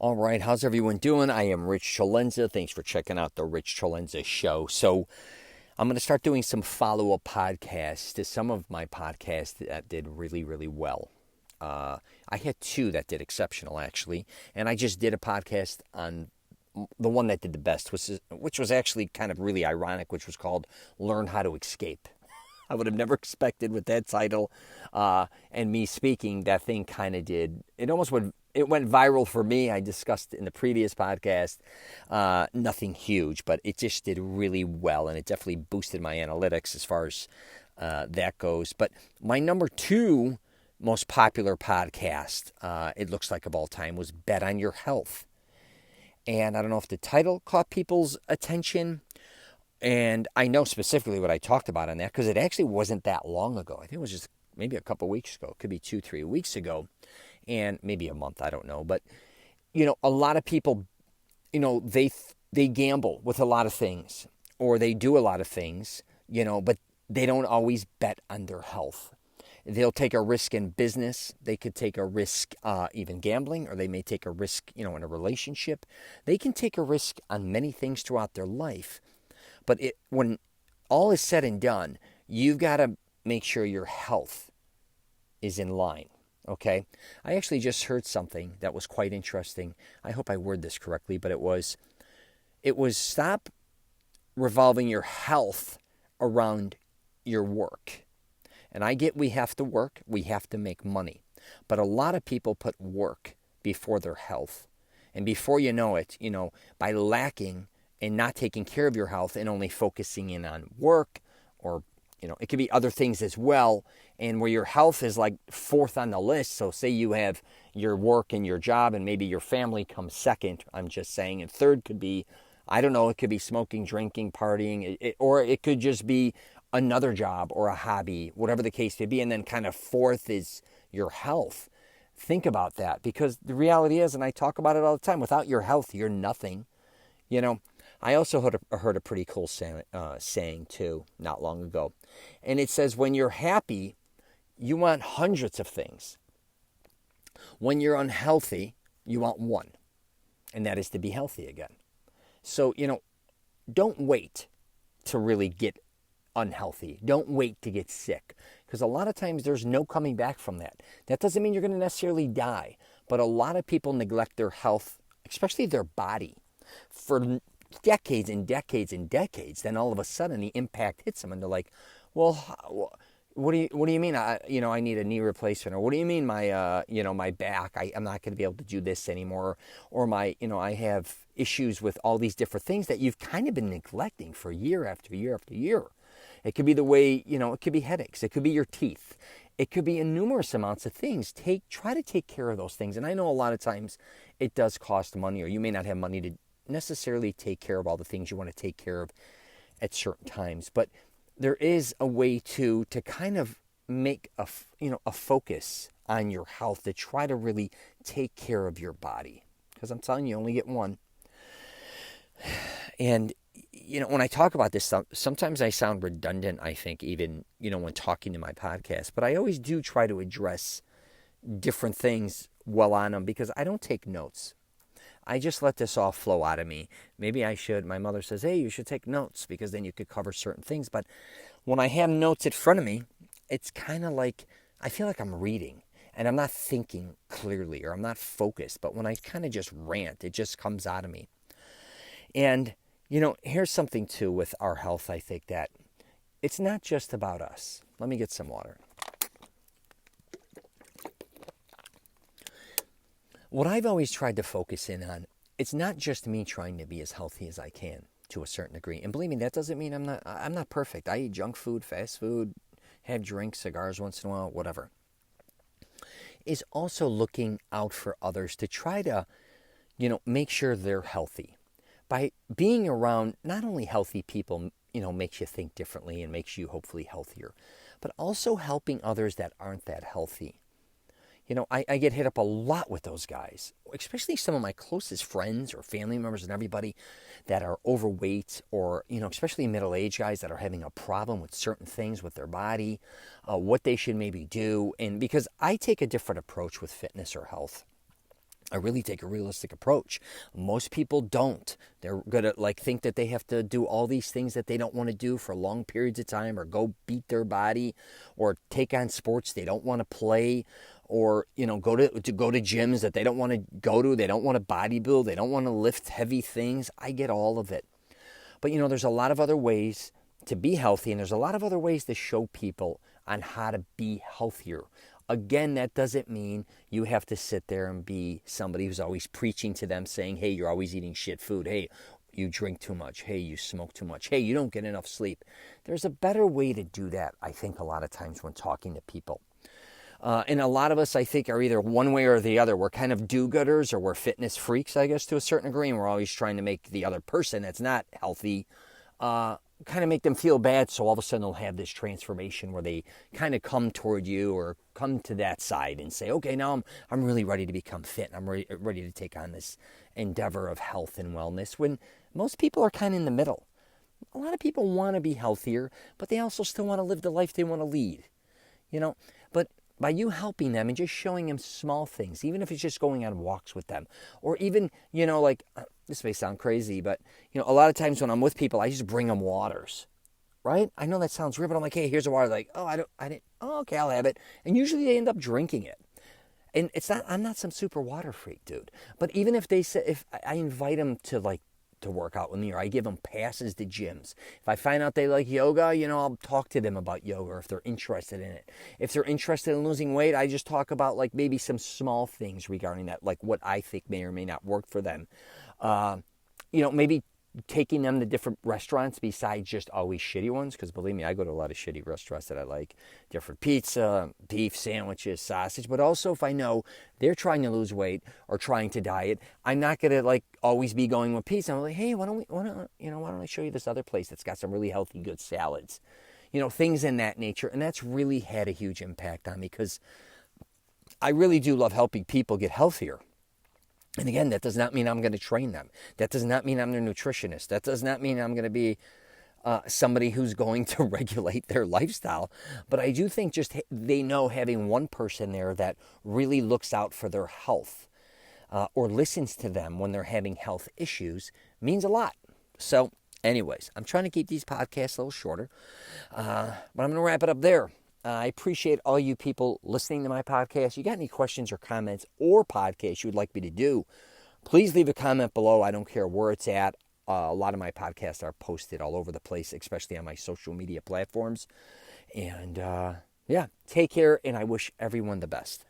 All right, how's everyone doing? I am Rich CELENZA. Thanks for checking out the Rich CELENZA show. So, I'm going to start doing some follow-up podcasts to some of my podcasts that did really, really well. I had two that did exceptional, actually, and I just did a podcast on the one that did the best, which was actually kind of really ironic, which was called Learn How to Escape. I would have never expected with that title and me speaking, that thing kind of did. It went viral for me. I discussed in the previous podcast, nothing huge, but it just did really well, and it definitely boosted my analytics as far as that goes. But my number two most popular podcast, it looks like of all time, was Bet on Your Health. And I don't know if the title caught people's attention. And I know specifically what I talked about on that because it actually wasn't that long ago. I think it was just maybe a couple weeks ago. It could be 2-3 weeks ago, and maybe a month. I don't know. But a lot of people, they gamble with a lot of things, or they do a lot of things, but they don't always bet on their health. They'll take a risk in business. They could take a risk even gambling, or they may take a risk, in a relationship. They can take a risk on many things throughout their life. But when all is said and done, you've got to make sure your health is in line, okay? I actually just heard something that was quite interesting. I hope I word this correctly, but it was stop revolving your health around your work. And I get we have to work, we have to make money. But a lot of people put work before their health. And before you know it, by lacking and not taking care of your health and only focusing in on work, or it could be other things as well, and where your health is like fourth on the list. So say you have your work and your job, and maybe your family comes second, I'm just saying, and third could be, I don't know, it could be smoking, drinking, partying, or it could just be another job or a hobby, whatever the case may be, and then kind of fourth is your health. Think about that, because the reality is, and I talk about it all the time, without your health, you're nothing. I also heard a pretty cool saying too, not long ago. And it says, when you're happy, you want hundreds of things. When you're unhealthy, you want one. And that is to be healthy again. So, don't wait to really get unhealthy. Don't wait to get sick. Because a lot of times there's no coming back from that. That doesn't mean you're going to necessarily die. But a lot of people neglect their health, especially their body, for decades and decades and decades. Then all of a sudden the impact hits them, and they're like, well, what do you mean I need a knee replacement? Or what do you mean my my back, I'm not going to be able to do this anymore, or my I have issues with all these different things that you've kind of been neglecting for year after year after year. It could be the way, it could be headaches, it could be your teeth, it could be in numerous amounts of things. Try to take care of those things. And I know a lot of times it does cost money, or you may not have money to necessarily take care of all the things you want to take care of at certain times, but there is a way to kind of make a focus on your health, to try to really take care of your body, because I'm telling you, only get one. And when I talk about this stuff, sometimes I sound redundant, I think, even when talking to my podcast, but I always do try to address different things well on them, because I don't take notes. I just let this all flow out of me. Maybe I should. My mother says, hey, you should take notes, because then you could cover certain things. But when I have notes in front of me, it's kind of like I feel like I'm reading, and I'm not thinking clearly, or I'm not focused. But when I kind of just rant, it just comes out of me. And, here's something too with our health, I think, that it's not just about us. Let me get some water. What I've always tried to focus in on, it's not just me trying to be as healthy as I can to a certain degree. And believe me, that doesn't mean I'm not perfect. I eat junk food, fast food, have drinks, cigars once in a while, whatever. Is also looking out for others to try to, make sure they're healthy. By being around not only healthy people, makes you think differently and makes you hopefully healthier, but also helping others that aren't that healthy. I get hit up a lot with those guys, especially some of my closest friends or family members and everybody that are overweight, or, especially middle-aged guys that are having a problem with certain things with their body, what they should maybe do. And because I take a different approach with fitness or health. I really take a realistic approach. Most people don't. They're gonna think that they have to do all these things that they don't want to do for long periods of time, or go beat their body, or take on sports they don't want to play, or go to gyms that they don't want to go to. They don't want to bodybuild. They don't want to lift heavy things. I get all of it. But there's a lot of other ways to be healthy, and there's a lot of other ways to show people on how to be healthier. Again, that doesn't mean you have to sit there and be somebody who's always preaching to them, saying, hey, you're always eating shit food. Hey, you drink too much. Hey, you smoke too much. Hey, you don't get enough sleep. There's a better way to do that, I think, a lot of times when talking to people. And a lot of us, I think, are either one way or the other. We're kind of do-gooders, or we're fitness freaks, I guess, to a certain degree. And we're always trying to make the other person that's not healthy kind of make them feel bad, so all of a sudden they'll have this transformation where they kind of come toward you or come to that side and say, okay, now I'm really ready to become fit, and I'm ready to take on this endeavor of health and wellness, when most people are kind of in the middle. A lot of people want to be healthier, but they also still want to live the life they want to lead, But by you helping them and just showing them small things, even if it's just going on walks with them, or even, this may sound crazy, but, a lot of times when I'm with people, I just bring them waters, right? I know that sounds weird, but I'm like, hey, here's a water. Like, oh, okay, I'll have it. And usually they end up drinking it. And I'm not some super water freak, dude. But even if if I invite them to work out with me, or I give them passes to gyms. If I find out they like yoga, I'll talk to them about yoga, if they're interested in it. If they're interested in losing weight, I just talk about maybe some small things regarding that, like what I think may or may not work for them. Maybe taking them to different restaurants besides just always shitty ones, because believe me, I go to a lot of shitty restaurants that I like. Different pizza, beef sandwiches, sausage. But also, if I know they're trying to lose weight or trying to diet, I'm not gonna always be going with pizza. I'm like, hey, why don't I show you this other place that's got some really healthy, good salads, things in that nature. And that's really had a huge impact on me, because I really do love helping people get healthier. And again, that does not mean I'm going to train them. That does not mean I'm their nutritionist. That does not mean I'm going to be somebody who's going to regulate their lifestyle. But I do think just they know having one person there that really looks out for their health or listens to them when they're having health issues means a lot. So anyways, I'm trying to keep these podcasts a little shorter, but I'm going to wrap it up there. I appreciate all you people listening to my podcast. You got any questions or comments or podcasts you would like me to do, please leave a comment below. I don't care where it's at. A lot of my podcasts are posted all over the place, especially on my social media platforms. And take care, and I wish everyone the best.